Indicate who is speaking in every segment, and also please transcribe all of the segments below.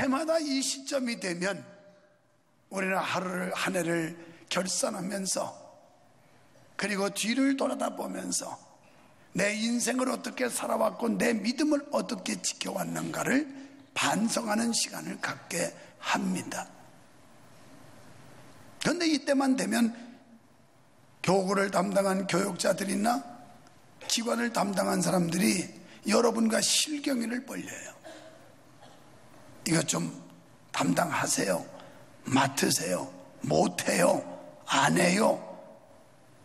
Speaker 1: 해마다 이 시점이 되면 우리는 하루를 한 해를 결산하면서 그리고 뒤를 돌아다보면서 내 인생을 어떻게 살아왔고 내 믿음을 어떻게 지켜왔는가를 반성하는 시간을 갖게 합니다. 그런데 이때만 되면 교구를 담당한 교육자들이나 기관을 담당한 사람들이 여러분과 실경위를 벌려요. 이것 좀 담당하세요. 맡으세요. 못해요. 안 해요.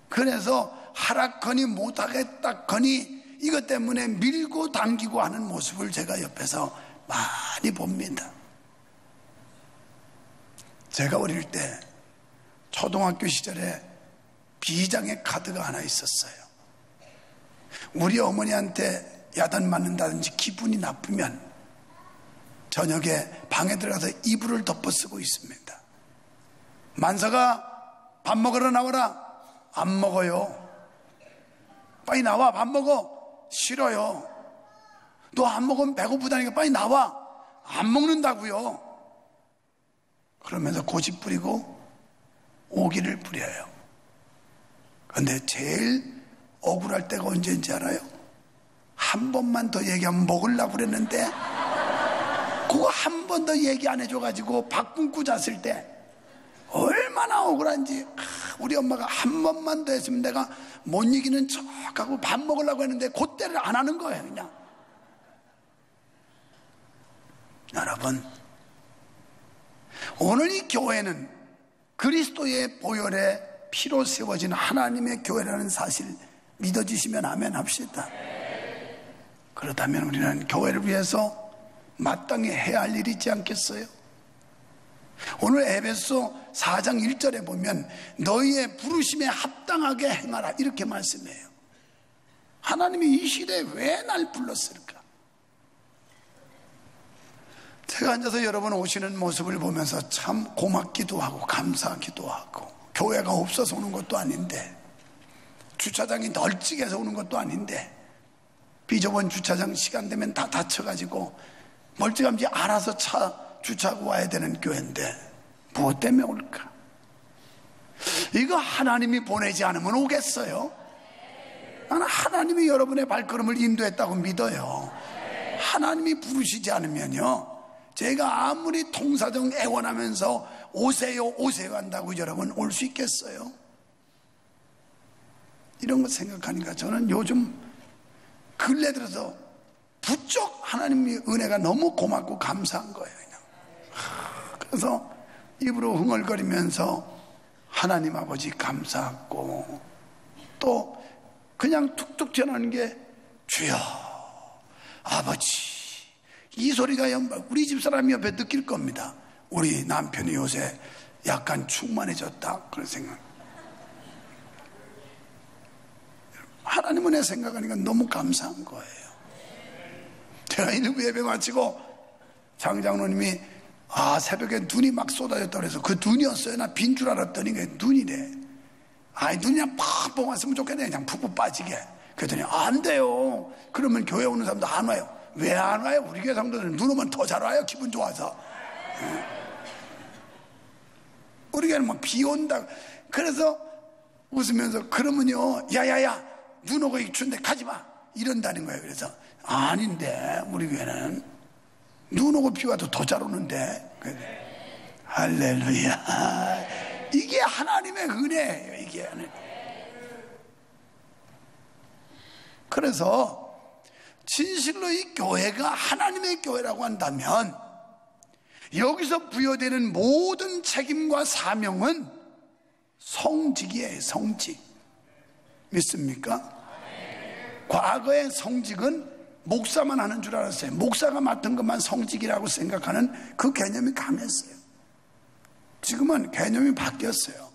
Speaker 1: 그래서 하라커니 못하겠다커니 이것 때문에 밀고 당기고 하는 모습을 제가 옆에서 많이 봅니다. 제가 어릴 때 초등학교 시절에 비장의 카드가 하나 있었어요. 우리 어머니한테 야단 맞는다든지 기분이 나쁘면 저녁에 방에 들어가서 이불을 덮어 쓰고 있습니다. 만서가 밥 먹으러 나오라. 안 먹어요. 빨리 나와. 밥 먹어. 싫어요. 너 안 먹으면 배고프다니까 빨리 나와. 안 먹는다고요. 그러면서 고집 부리고 오기를 부려요. 그런데 제일 억울할 때가 언제인지 알아요? 한 번만 더 얘기하면 먹으려고 그랬는데 그거 한 번 더 얘기 안 해줘가지고 밥 굶고 잤을 때 얼마나 억울한지. 우리 엄마가 한 번만 더 했으면 내가 못 이기는 척하고 밥 먹으려고 했는데 그때를 안 하는 거예요. 그냥. 여러분, 오늘 이 교회는 그리스도의 보혈에 피로 세워진 하나님의 교회라는 사실 믿어주시면 아멘 합시다. 그렇다면 우리는 교회를 위해서 마땅히 해야 할 일이 있지 않겠어요? 오늘 에베소 4장 1절에 보면 너희의 부르심에 합당하게 행하라 이렇게 말씀해요. 하나님이 이 시대에 왜 날 불렀을까? 제가 앉아서 여러분 오시는 모습을 보면서 참 고맙기도 하고 감사하기도 하고, 교회가 없어서 오는 것도 아닌데, 주차장이 널찍해서 오는 것도 아닌데, 비좁은 주차장 시간 되면 다 닫혀가지고 멀찌감치 알아서 차 주차하고 와야 되는 교회인데 무엇 때문에 올까? 이거 하나님이 보내지 않으면 오겠어요? 나는 하나님이 여러분의 발걸음을 인도했다고 믿어요. 하나님이 부르시지 않으면요, 제가 아무리 통사정 애원하면서 오세요 오세요 한다고 여러분 올 수 있겠어요? 이런 거 생각하니까 저는 요즘 근래 들어서 부쩍 하나님의 은혜가 너무 고맙고 감사한 거예요. 그래서 입으로 흥얼거리면서 하나님 아버지 감사하고, 또 그냥 툭툭 튀어나오는 게 주여 아버지, 이 소리가 우리 집사람이 옆에 느낄 겁니다. 우리 남편이 요새 약간 충만해졌다 그런 생각. 하나님 은혜 생각하니까 너무 감사한 거예요. 제가 일부 예배 마치고 장장로님이 새벽에 눈이 막 쏟아졌다고 해서 그 눈이었어요. 나 빈 줄 알았더니 그게 눈이래. 눈이 그냥 팍 왔으면 좋겠네. 그냥 푹푹 빠지게. 그랬더니 안 돼요. 그러면 교회 오는 사람도 안 와요. 왜 안 와요? 우리 교회 사람들은 눈 오면 더 잘 와요. 기분 좋아서. 우리 교회는 막 비 온다. 그래서 웃으면서 그러면요, 야야야 눈 오고 추운데 가지마 이런다는 거예요. 그래서 아닌데 우리 교회는 눈 오고 비 와도 더 잘 오는데. 할렐루야. 이게 하나님의 은혜예요. 이게. 그래서 진실로 이 교회가 하나님의 교회라고 한다면 여기서 부여되는 모든 책임과 사명은 성직이에요. 성직. 믿습니까? 과거의 성직은 목사만 하는 줄 알았어요. 목사가 맡은 것만 성직이라고 생각하는 그 개념이 강했어요. 지금은 개념이 바뀌었어요.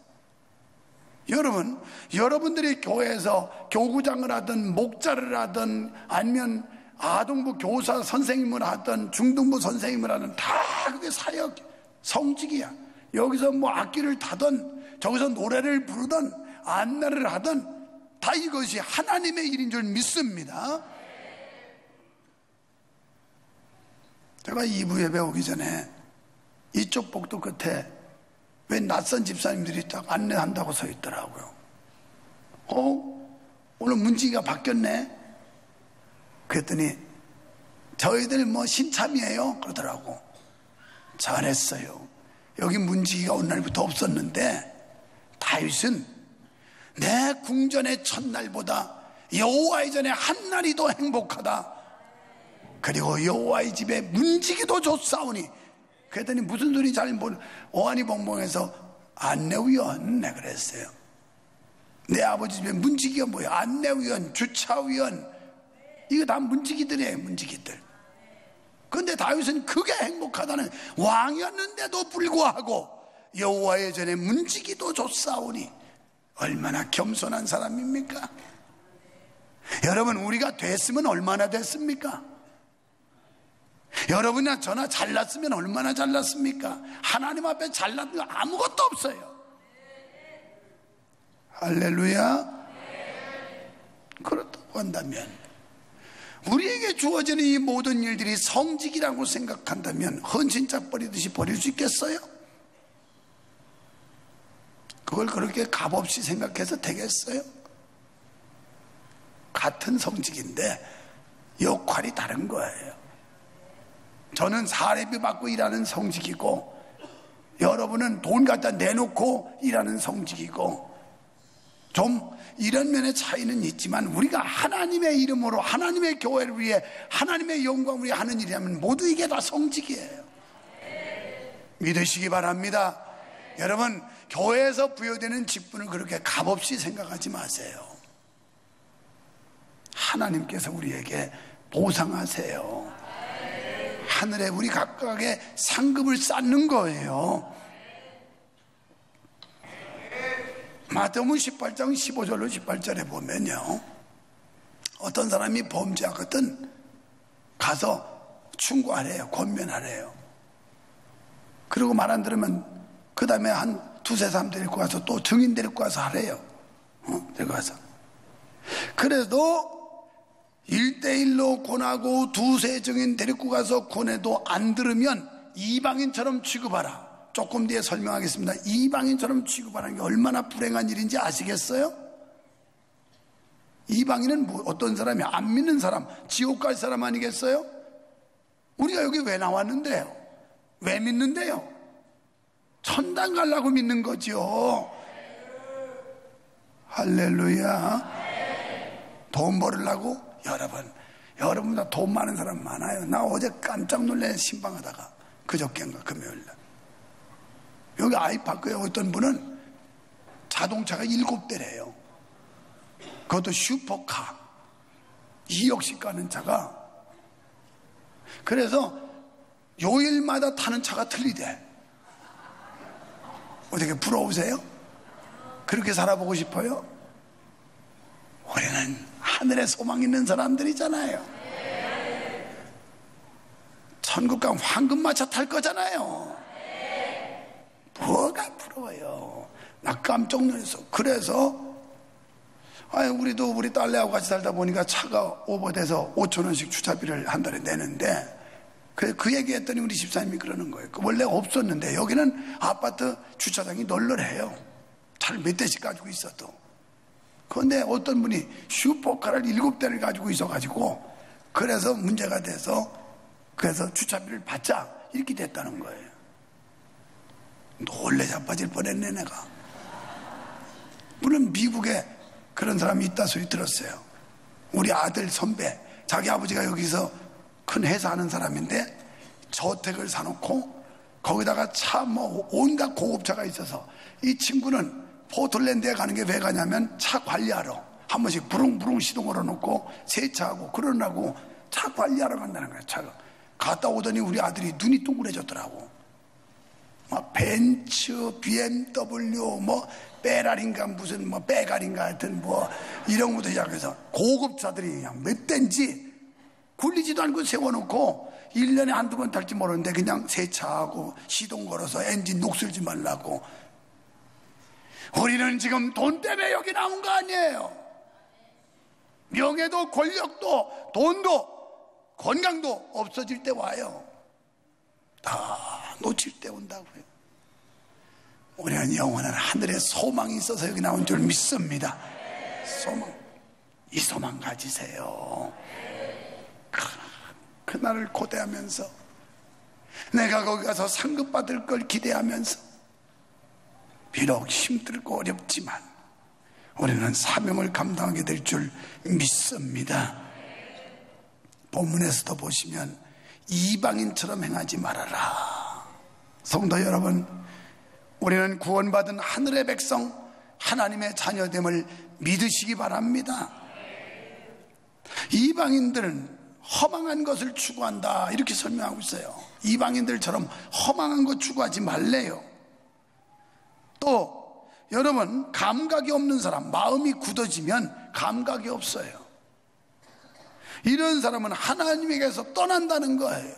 Speaker 1: 여러분들이 교회에서 교구장을 하든 목자를 하든 아니면 아동부 교사 선생님을 하든 중등부 선생님을 하든 다 그게 사역 성직이야. 여기서 뭐 악기를 타든 저기서 노래를 부르든 안내를 하든 다 이것이 하나님의 일인 줄 믿습니다. 제가 2부 예배 오기 전에 이쪽 복도 끝에 왜 낯선 집사님들이 딱 안내한다고 서 있더라고요. 오늘 문지기가 바뀌었네. 그랬더니 저희들 뭐 신참이에요 그러더라고. 잘했어요. 여기 문지기가 오늘 날부터 없었는데 다윗은 내 궁전의 첫날보다 여호와의 전에 한 날이 더 행복하다. 그리고 여호와의 집에 문지기도 좋사오니. 그랬더니 무슨 소리 잘 모르 어안이 벙벙해서 안내위원 내 그랬어요. 내 아버지 집에 문지기가 뭐야? 안내위원, 주차위원, 이거 다 문지기들이에요. 문지기들. 그런데 다윗은 그게 행복하다는, 왕이었는데도 불구하고 여호와의 전에 문지기도 좋사오니. 얼마나 겸손한 사람입니까? 여러분, 우리가 됐으면 얼마나 됐습니까? 여러분이나 저나 잘났으면 얼마나 잘났습니까? 하나님 앞에 잘난 거 아무것도 없어요. 할렐루야. 그렇다고 한다면, 우리에게 주어지는 이 모든 일들이 성직이라고 생각한다면 헌신짝 버리듯이 버릴 수 있겠어요? 그걸 그렇게 값없이 생각해서 되겠어요? 같은 성직인데 역할이 다른 거예요. 저는 사례비 받고 일하는 성직이고, 여러분은 돈 갖다 내놓고 일하는 성직이고, 좀 이런 면의 차이는 있지만 우리가 하나님의 이름으로 하나님의 교회를 위해 하나님의 영광을 위해 하는 일이라면 모두 이게 다 성직이에요. 믿으시기 바랍니다. 여러분, 교회에서 부여되는 직분을 그렇게 값없이 생각하지 마세요. 하나님께서 우리에게 보상하세요. 하늘에 우리 각각의 상급을 쌓는 거예요. 마태복음 18장 15절로 18절에 보면요, 어떤 사람이 범죄하거든 가서 충고하래요. 권면하래요. 그리고 말 안 들으면 그 다음에 한 두세 사람 데리고 가서 또 증인 데리고 가서 하래요. 데리고 가서. 그래도 1대1로 권하고 두세 증인 데리고 가서 권해도 안 들으면 이방인처럼 취급하라. 조금 뒤에 설명하겠습니다. 이방인처럼 취급하는 게 얼마나 불행한 일인지 아시겠어요? 이방인은 어떤 사람이야? 안 믿는 사람, 지옥 갈 사람 아니겠어요? 우리가 여기 왜 나왔는데요? 왜 믿는데요? 천당 가려고 믿는 거죠. 할렐루야. 돈 벌으려고? 여러분보다 돈 많은 사람 많아요. 나 어제 깜짝 놀래 신방하다가 그저께인가 금요일날 여기 아이파크에 어떤 분은 자동차가 7대래요. 그것도 슈퍼카 2억씩 가는 차가. 그래서 요일마다 타는 차가 틀리대. 어떻게 부러우세요? 그렇게 살아보고 싶어요? 우리는 하늘에 소망 있는 사람들이잖아요. 천국 가면 황금마차 탈 거잖아요. 뭐가 부러워요. 나 깜짝 놀랐어. 그래서 우리도 우리 딸내하고 같이 살다 보니까 차가 오버돼서 5,000원씩 주차비를 한 달에 내는데, 그 얘기했더니 우리 집사님이 그러는 거예요. 원래 없었는데 여기는 아파트 주차장이 널널해요. 차를 몇 대씩 가지고 있어도. 그런데 어떤 분이 슈퍼카를 7대를 가지고 있어가지고, 그래서 문제가 돼서 그래서 주차비를 받자 이렇게 됐다는 거예요. 놀래 자빠질 뻔했네 내가. 물론 미국에 그런 사람이 있다 소리 들었어요. 우리 아들 선배, 자기 아버지가 여기서 큰 회사 하는 사람인데 저택을 사놓고 거기다가 차 뭐 온갖 고급차가 있어서, 이 친구는 포틀랜드에 가는 게 왜 가냐면 차 관리하러 한 번씩 부릉부릉 시동 걸어놓고 세차하고 그러라고 차 관리하러 간다는 거예요. 차가 갔다 오더니 우리 아들이 눈이 동그래졌더라고. 막 벤츠, BMW, 뭐 빼라린가 무슨 뭐 빼가린가 하여튼 뭐 이런 것부터 시작해서 고급차들이 그냥 몇 대인지 굴리지도 않고 세워놓고 1년에 한두 번 탈지 모르는데 그냥 세차하고 시동 걸어서 엔진 녹슬지 말라고. 우리는 지금 돈 때문에 여기 나온 거 아니에요. 명예도 권력도 돈도 건강도 없어질 때 와요. 다 놓칠 때 온다고요. 우리는 영원한 하늘에 소망이 있어서 여기 나온 줄 믿습니다. 소망, 이 소망 가지세요. 그날을 고대하면서, 내가 거기 가서 상급받을 걸 기대하면서, 비록 힘들고 어렵지만 우리는 사명을 감당하게 될 줄 믿습니다. 본문에서도 보시면 이방인처럼 행하지 말아라. 성도 여러분, 우리는 구원받은 하늘의 백성, 하나님의 자녀됨을 믿으시기 바랍니다. 이방인들은 허망한 것을 추구한다, 이렇게 설명하고 있어요. 이방인들처럼 허망한 것 추구하지 말래요. 또 여러분, 감각이 없는 사람, 마음이 굳어지면 감각이 없어요. 이런 사람은 하나님에게서 떠난다는 거예요.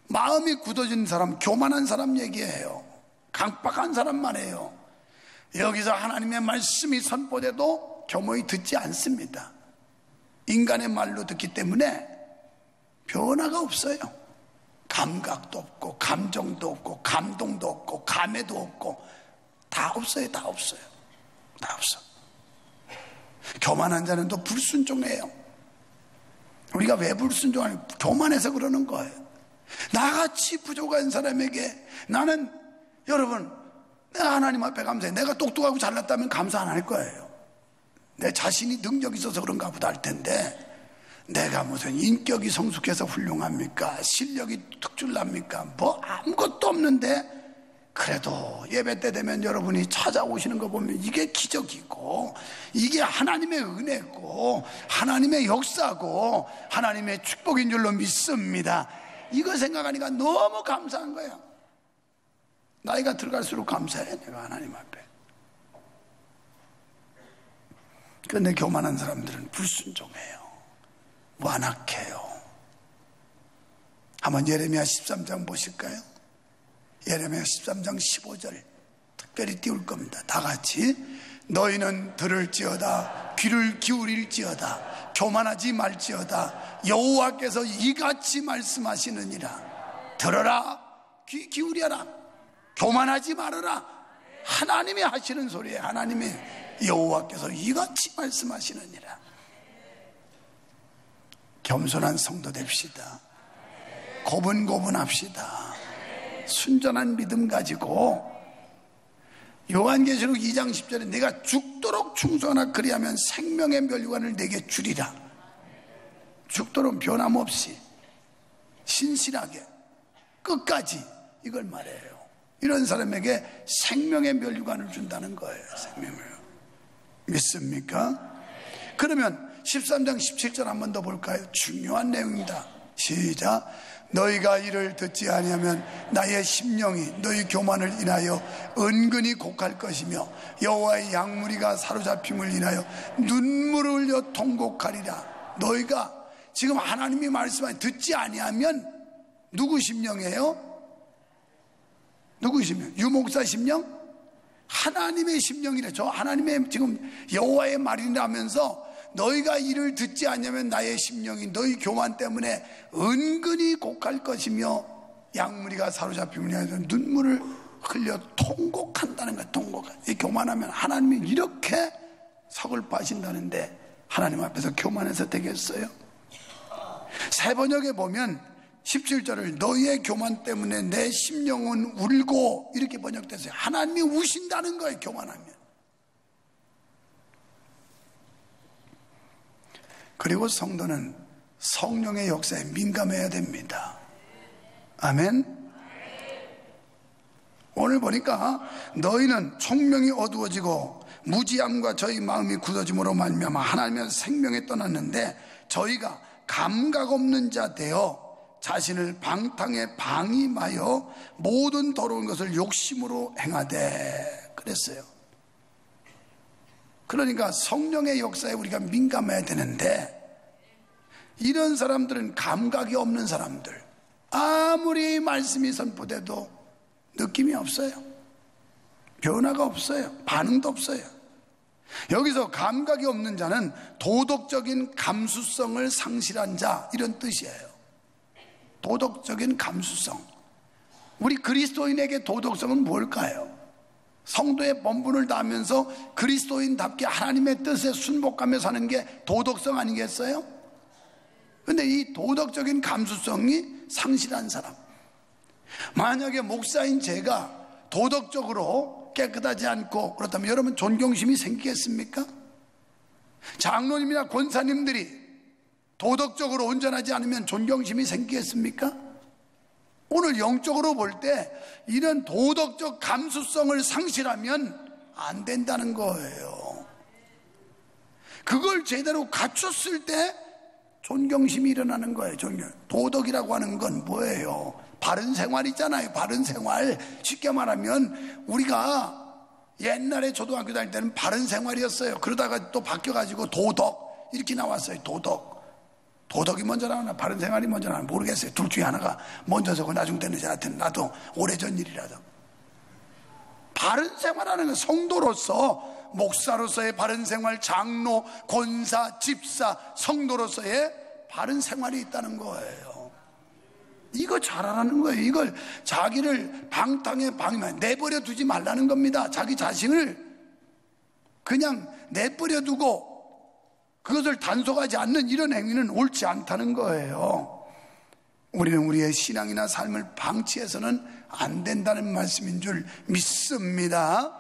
Speaker 1: 마음이 굳어진 사람, 교만한 사람 얘기해요. 강박한 사람 말이에요. 여기서 하나님의 말씀이 선포돼도 교모히 듣지 않습니다. 인간의 말로 듣기 때문에 변화가 없어요. 감각도 없고 감정도 없고 감동도 없고 감회도 없고 다 없어요. 다 없어요. 다 없어. 교만한 자는 또 불순종해요. 우리가 왜 불순종하냐? 교만해서 그러는 거예요. 나같이 부족한 사람에게 나는, 여러분, 내가 하나님 앞에 감사해. 내가 똑똑하고 잘났다면 감사 안 할 거예요. 내 자신이 능력이 있어서 그런가 보다 할 텐데, 내가 무슨 인격이 성숙해서 훌륭합니까? 실력이 특출납니까? 뭐 아무것도 없는데, 그래도 예배 때 되면 여러분이 찾아오시는 거 보면 이게 기적이고, 이게 하나님의 은혜고, 하나님의 역사고, 하나님의 축복인 줄로 믿습니다. 이거 생각하니까 너무 감사한 거예요. 나이가 들어갈수록 감사해, 내가 하나님 앞에. 그런데 교만한 사람들은 불순종해요. 완악해요. 한번 예레미야 13장 보실까요? 예레미야 13장 15절 특별히 띄울 겁니다. 다 같이. 너희는 들을지어다, 귀를 기울일지어다, 교만하지 말지어다, 여호와께서 이같이 말씀하시느니라. 들어라, 귀 기울여라, 교만하지 말아라. 하나님이 하시는 소리예요. 하나님의 여호와께서 이같이 말씀하시느니라. 겸손한 성도 됩시다. 고분고분합시다. 순전한 믿음 가지고, 요한계시록 2장 10절에 내가 죽도록 충성하나 그리하면 생명의 멸류관을 내게 주리라. 죽도록 변함없이 신실하게 끝까지, 이걸 말해요. 이런 사람에게 생명의 멸류관을 준다는 거예요. 생명을. 믿습니까? 그러면 13장 17절 한 번 더 볼까요? 중요한 내용입니다. 시작. 너희가 이를 듣지 아니하면 나의 심령이 너희 교만을 인하여 은근히 곡할 것이며 여호와의 양무리가 사로잡힘을 인하여 눈물을 흘려 통곡하리라. 너희가 지금 하나님이 말씀하신 듣지 아니하면 누구 심령이에요? 누구 심령? 유목사 심령? 하나님의 심령이래. 저 하나님의 지금 여호와의 말이라면서 너희가 이를 듣지 않으면 나의 심령이 너희 교만 때문에 은근히 곡할 것이며 양무리가 사로잡히면 눈물을 흘려 통곡한다는 거야. 통곡. 이 교만하면 하나님이 이렇게 서글퍼하신다는데 하나님 앞에서 교만해서 되겠어요? 새 번역에 보면 17절을 너희의 교만 때문에 내 심령은 울고, 이렇게 번역됐어요. 하나님이 우신다는 거예요. 교만하면. 그리고 성도는 성령의 역사에 민감해야 됩니다. 아멘. 오늘 보니까 너희는 총명이 어두워지고 무지함과 저희 마음이 굳어짐으로 말미암아 하나님의 생명에 떠났는데 저희가 감각 없는 자 되어 자신을 방탕에 방임하여 모든 더러운 것을 욕심으로 행하되, 그랬어요. 그러니까 성령의 역사에 우리가 민감해야 되는데, 이런 사람들은 감각이 없는 사람들, 아무리 말씀이 선포돼도 느낌이 없어요. 변화가 없어요. 반응도 없어요. 여기서 감각이 없는 자는 도덕적인 감수성을 상실한 자, 이런 뜻이에요. 도덕적인 감수성. 우리 그리스도인에게 도덕성은 뭘까요? 성도의 본분을 다하면서 그리스도인답게 하나님의 뜻에 순복하며 사는 게 도덕성 아니겠어요? 근데 이 도덕적인 감수성이 상실한 사람, 만약에 목사인 제가 도덕적으로 깨끗하지 않고 그렇다면 여러분 존경심이 생기겠습니까? 장로님이나 권사님들이 도덕적으로 온전하지 않으면 존경심이 생기겠습니까? 오늘 영적으로 볼 때 이런 도덕적 감수성을 상실하면 안 된다는 거예요. 그걸 제대로 갖췄을 때 존경심이 일어나는 거예요. 도덕이라고 하는 건 뭐예요? 바른 생활이잖아요. 바른 생활. 쉽게 말하면 우리가 옛날에 초등학교 다닐 때는 바른 생활이었어요. 그러다가 또 바뀌어가지고 도덕 이렇게 나왔어요. 도덕이 먼저 나오나 바른 생활이 먼저 나오나 모르겠어요. 둘 중에 하나가 먼저서고 나중 되는지 하여튼 나도 오래전 일이라도. 바른 생활하는 건 성도로서, 목사로서의 바른 생활, 장로, 권사, 집사, 성도로서의 바른 생활이 있다는 거예요. 이거 잘하라는 거예요. 이걸 자기를 방탕에 내버려 두지 말라는 겁니다. 자기 자신을 그냥 내버려 두고 그것을 단속하지 않는 이런 행위는 옳지 않다는 거예요. 우리는 우리의 신앙이나 삶을 방치해서는 안 된다는 말씀인 줄 믿습니다.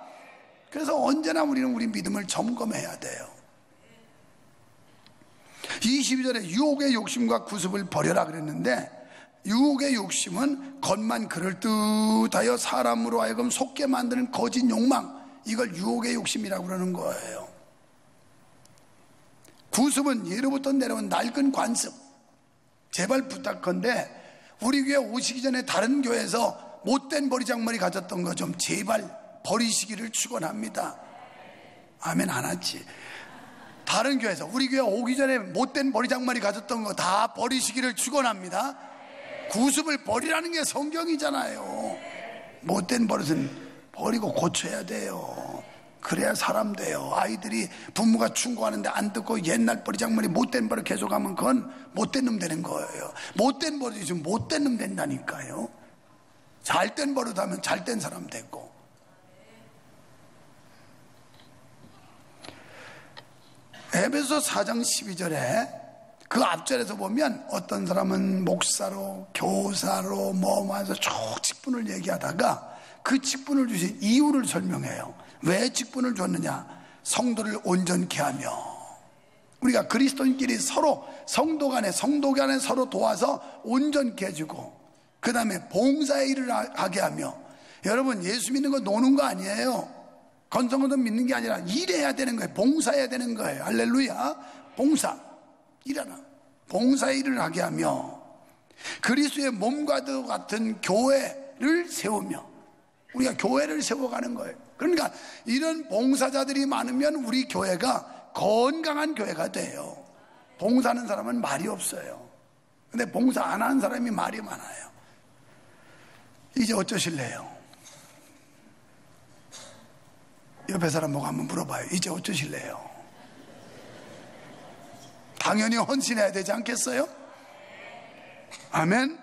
Speaker 1: 그래서 언제나 우리는 우리 믿음을 점검해야 돼요. 22절에 유혹의 욕심과 구습을 버려라 그랬는데, 유혹의 욕심은 겉만 그럴듯하여 사람으로 하여금 속게 만드는 거짓 욕망, 이걸 유혹의 욕심이라고 그러는 거예요. 구습은 예로부터 내려온 낡은 관습. 제발 부탁한데 우리 교회 오시기 전에 다른 교회에서 못된 머리장머리 가졌던 거 좀 제발 버리시기를 축원합니다. 아멘 안 하지. 다른 교회에서 우리 교회 오기 전에 못된 머리장머리 가졌던 거 다 버리시기를 축원합니다. 구습을 버리라는 게 성경이잖아요. 못된 버릇은 버리고 고쳐야 돼요. 그래야 사람 돼요. 아이들이 부모가 충고하는데 안 듣고 옛날 버리장머리 못된 버릇 계속하면 그건 못된 놈 되는 거예요. 못된 버릇이 지금 못된 놈 된다니까요. 잘된 버릇하면 잘된 사람 되고. 에베소 4장 12절에 그 앞절에서 보면 어떤 사람은 목사로 교사로 하면서 쭉 직분을 얘기하다가 그 직분을 주신 이유를 설명해요. 왜 직분을 줬느냐? 성도를 온전케 하며, 우리가 그리스도인끼리 서로 성도 간에 서로 도와서 온전케 해주고, 그 다음에 봉사의 일을 하게 하며. 여러분, 예수 믿는 거 노는 거 아니에요. 건성건성 믿는 게 아니라 일해야 되는 거예요. 봉사해야 되는 거예요. 할렐루야. 봉사 일하라. 봉사의 일을 하게 하며 그리스도의 몸과 같은 교회를 세우며, 우리가 교회를 세워가는 거예요. 그러니까 이런 봉사자들이 많으면 우리 교회가 건강한 교회가 돼요. 봉사하는 사람은 말이 없어요. 근데 봉사 안 하는 사람이 말이 많아요. 이제 어쩌실래요? 옆에 사람 보고 한번 물어봐요. 이제 어쩌실래요? 당연히 헌신해야 되지 않겠어요? 아멘.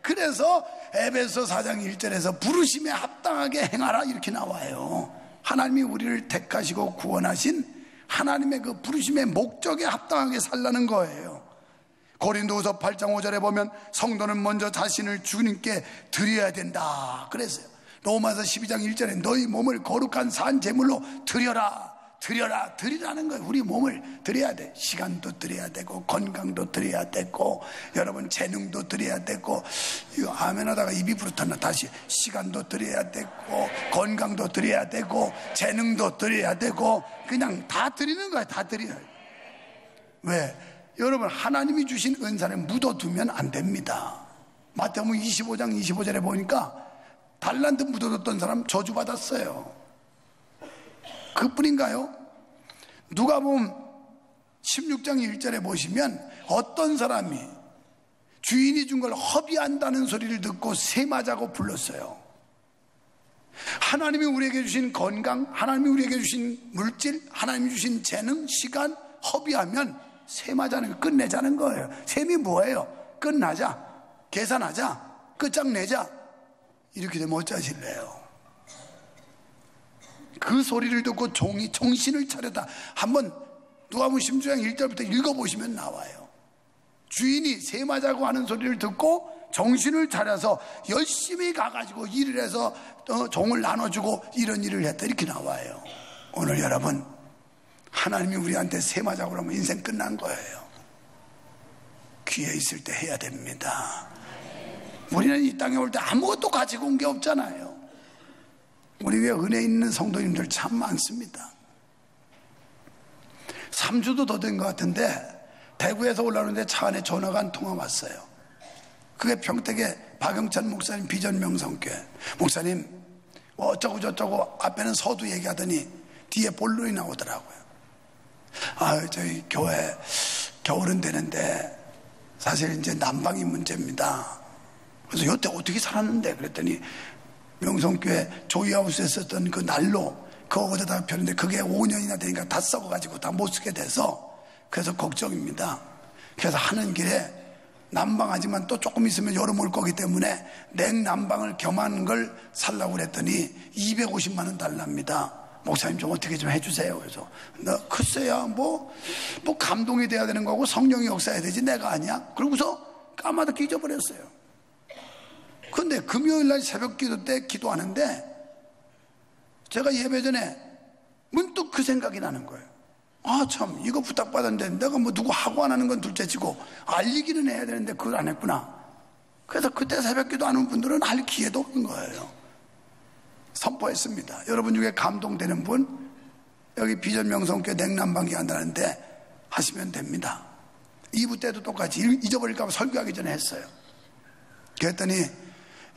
Speaker 1: 그래서 에베소 4장 1절에서 부르심에 합당하게 행하라 이렇게 나와요. 하나님이 우리를 택하시고 구원하신 하나님의 그 부르심의 목적에 합당하게 살라는 거예요. 고린도후서 8장 5절에 보면 성도는 먼저 자신을 주님께 드려야 된다 그랬어요. 로마서 12장 1절에 너희 몸을 거룩한 산 제물로 드리라는 거예요. 우리 몸을 드려야 돼. 시간도 드려야 되고 건강도 드려야 되고 여러분 재능도 드려야 되고, 이거 아멘 하다가 입이 부르탔나 다시. 시간도 드려야 되고 건강도 드려야 되고 재능도 드려야 되고, 그냥 다 드리는 거야. 다 드려요. 왜? 여러분, 하나님이 주신 은사를 묻어두면 안 됩니다. 마태복음 25장 25절에 보니까 달란트 묻어뒀던 사람 저주받았어요. 그뿐인가요? 누가복음 16장 1절에 보시면 어떤 사람이 주인이 준 걸 허비한다는 소리를 듣고 새 맞자고 불렀어요. 하나님이 우리에게 주신 건강, 하나님이 우리에게 주신 물질, 하나님이 주신 재능, 시간 허비하면 새 맞자는 거 끝내자는 거예요. 셈이 뭐예요? 끝나자, 계산하자, 끝장내자. 이렇게 되면 어쩌실래요? 그 소리를 듣고 종이 정신을 차렸다. 한번 누가복음 16장 1절부터 읽어보시면 나와요. 주인이 세마자고 하는 소리를 듣고 정신을 차려서 열심히 가가지고 일을 해서 종을 나눠주고 이런 일을 했다, 이렇게 나와요. 오늘 여러분, 하나님이 우리한테 세마자고 하면 인생 끝난 거예요. 귀에 있을 때 해야 됩니다. 우리는 이 땅에 올 때 아무것도 가지고 온 게 없잖아요. 우리 위에 은혜 있는 성도님들 참 많습니다. 3주도 더 된 것 같은데 대구에서 올라오는데 차 안에 전화가 한 통화 왔어요. 그게 평택의 박영찬 목사님 비전 명성교회 목사님, 어쩌고 저쩌고 앞에는 서두 얘기하더니 뒤에 본론이 나오더라고요. 저희 교회 겨울은 되는데 사실 이제 난방이 문제입니다. 그래서 여태 어떻게 살았는데 그랬더니 명성교회 조이하우스에 썼던 그 난로 그거 어디다가 폈는데 그게 5년이나 되니까 다 썩어가지고 다 못 쓰게 돼서 그래서 걱정입니다. 그래서 하는 길에 난방하지만 또 조금 있으면 여름 올 거기 때문에 냉난방을 겸한 걸 살라고 그랬더니 250만 원 달랍니다. 목사님 좀 어떻게 좀 해주세요. 그래서 글쎄야 뭐 감동이 돼야 되는 거고 성령이 역사해야 되지 내가 아니야. 그러고서 까마득히 잊어버렸어요. 근데 금요일날 새벽기도 때 기도하는데 제가 예배 전에 문득 그 생각이 나는 거예요. 참 이거 부탁받았는데 내가 뭐 누구 하고 안 하는 건 둘째치고 알리기는 해야 되는데 그걸 안 했구나. 그래서 그때 새벽기도 하는 분들은 할 기회도 없는 거예요. 선포했습니다. 여러분 중에 감동되는 분 여기 비전 명성교회 냉난방기 한다는데 하시면 됩니다. 2부 때도 똑같이 잊어버릴까 봐 설교하기 전에 했어요. 그랬더니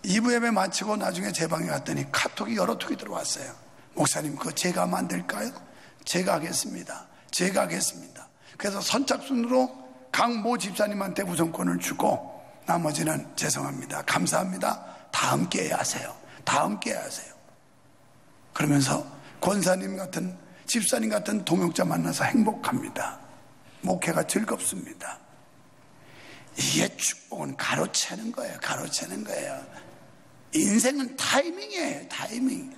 Speaker 1: 2부 예배 마치고 나중에 제 방에 갔더니 카톡이 여러 통이 들어왔어요. 목사님 그거 제가 하면 안 될까요? 제가 하겠습니다. 제가 하겠습니다. 그래서 선착순으로 강모 집사님한테 우선권을 주고 나머지는 죄송합니다, 감사합니다, 다 함께 해야 하세요. 다 함께 해야 하세요. 그러면서 권사님 같은 집사님 같은 동역자 만나서 행복합니다. 목회가 즐겁습니다. 이게 축복은 가로채는 거예요. 가로채는 거예요. 인생은 타이밍이에요. 타이밍.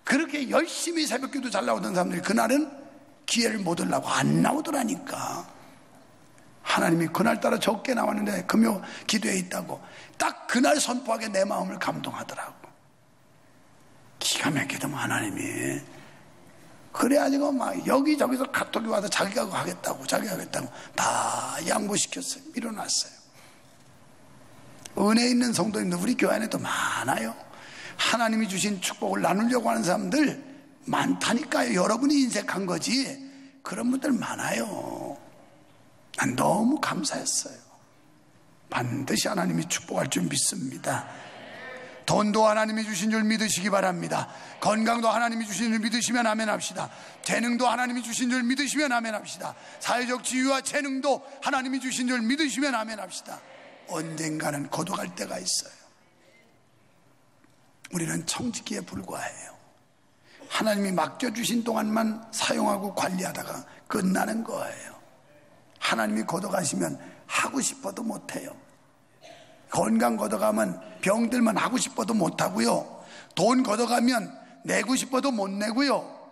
Speaker 1: 그렇게 열심히 새벽기도 잘 나오던 사람들이 그날은 기회를 못 얻으려고 안 나오더라니까. 하나님이 그날따라 적게 나왔는데 금요 기도에 있다고 딱 그날 선포하게 내 마음을 감동하더라고. 기가 막히더만 하나님이. 그래가지고 막 여기저기서 카톡이 와서 자기가 하겠다고 다 양보시켰어요. 밀어놨어요. 은혜 있는 성도님들 우리 교회 안에도 많아요. 하나님이 주신 축복을 나누려고 하는 사람들 많다니까요. 여러분이 인색한 거지 그런 분들 많아요. 난 너무 감사했어요. 반드시 하나님이 축복할 줄 믿습니다. 돈도 하나님이 주신 줄 믿으시기 바랍니다. 건강도 하나님이 주신 줄 믿으시면 아멘 합시다. 재능도 하나님이 주신 줄 믿으시면 아멘 합시다. 사회적 지위와 재능도 하나님이 주신 줄 믿으시면 아멘 합시다. 언젠가는 거둬갈 때가 있어요. 우리는 청지기에 불과해요. 하나님이 맡겨주신 동안만 사용하고 관리하다가 끝나는 거예요. 하나님이 걷어가시면 하고 싶어도 못해요. 건강 걷어가면 병들만 하고 싶어도 못하고요. 돈 걷어가면 내고 싶어도 못 내고요.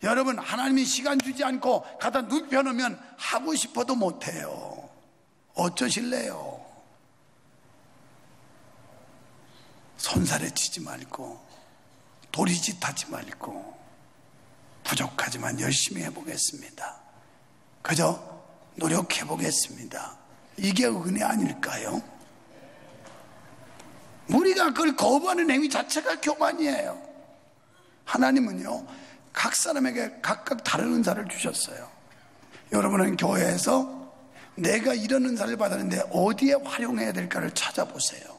Speaker 1: 여러분 하나님이 시간 주지 않고 갖다 눕혀놓으면 하고 싶어도 못해요. 어쩌실래요? 손살에 치지 말고 도리짓 하지 말고 부족하지만 열심히 해보겠습니다. 그저 노력해보겠습니다. 이게 은혜 아닐까요? 우리가 그걸 거부하는 행위 자체가 교만이에요. 하나님은요 각 사람에게 각각 다른 은사를 주셨어요. 여러분은 교회에서 내가 이런 은사를 받았는데 어디에 활용해야 될까를 찾아보세요.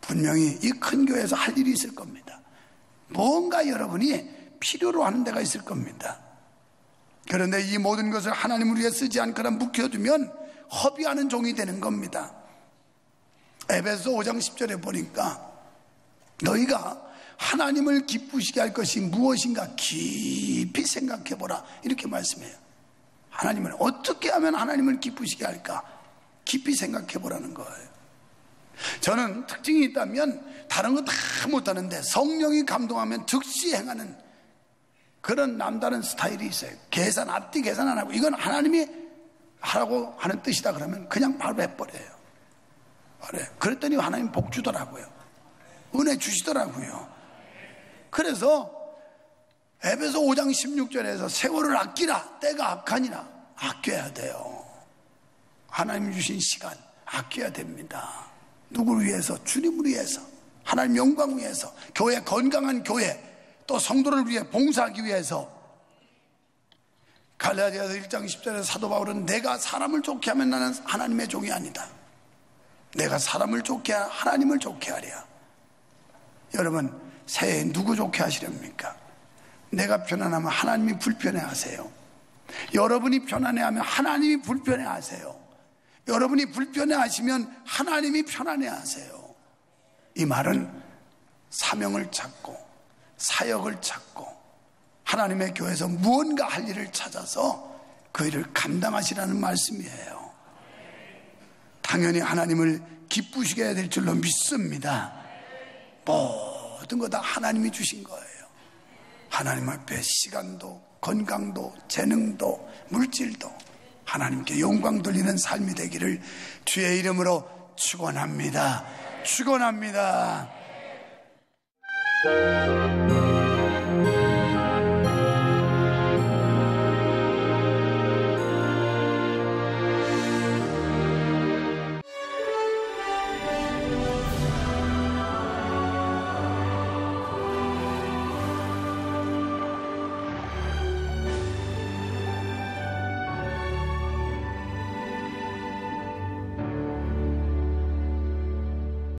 Speaker 1: 분명히 이 큰 교회에서 할 일이 있을 겁니다. 뭔가 여러분이 필요로 하는 데가 있을 겁니다. 그런데 이 모든 것을 하나님을 위해 쓰지 않거나 묵혀두면 허비하는 종이 되는 겁니다. 에베소 5장 10절에 보니까 너희가 하나님을 기쁘시게 할 것이 무엇인가 깊이 생각해보라 이렇게 말씀해요. 하나님을 어떻게 하면 하나님을 기쁘시게 할까 깊이 생각해보라는 거예요. 저는 특징이 있다면 다른 거 다 못하는데 성령이 감동하면 즉시 행하는 그런 남다른 스타일이 있어요. 앞뒤 계산 안 하고 이건 하나님이 하라고 하는 뜻이다 그러면 그냥 바로 해버려요. 그랬더니 하나님 복 주더라고요. 은혜 주시더라고요. 그래서 에베소 5장 16절에서 세월을 아끼라. 때가 악하니라. 아껴야 돼요. 하나님 주신 시간 아껴야 됩니다. 누구를 위해서? 주님을 위해서, 하나님 영광 위해서, 교회, 건강한 교회, 또 성도를 위해 봉사하기 위해서. 갈라디아서 1장 10절에 사도 바울은 내가 사람을 좋게 하면 나는 하나님의 종이 아니다. 내가 사람을 좋게 하라, 하나님을 좋게 하랴. 여러분, 새해 누구 좋게 하시렵니까? 내가 편안하면 하나님이 불편해 하세요. 여러분이 편안해 하면 하나님이 불편해 하세요. 여러분이 불편해 하시면 하나님이 편안해 하세요. 이 말은 사명을 찾고 사역을 찾고 하나님의 교회에서 무언가 할 일을 찾아서 그 일을 감당하시라는 말씀이에요. 당연히 하나님을 기쁘시게 해야 될 줄로 믿습니다. 모든 거 다 하나님이 주신 거예요. 하나님 앞에 시간도 건강도 재능도 물질도 하나님께 영광 돌리는 삶이 되기를 주의 이름으로 축원합니다. 축원합니다.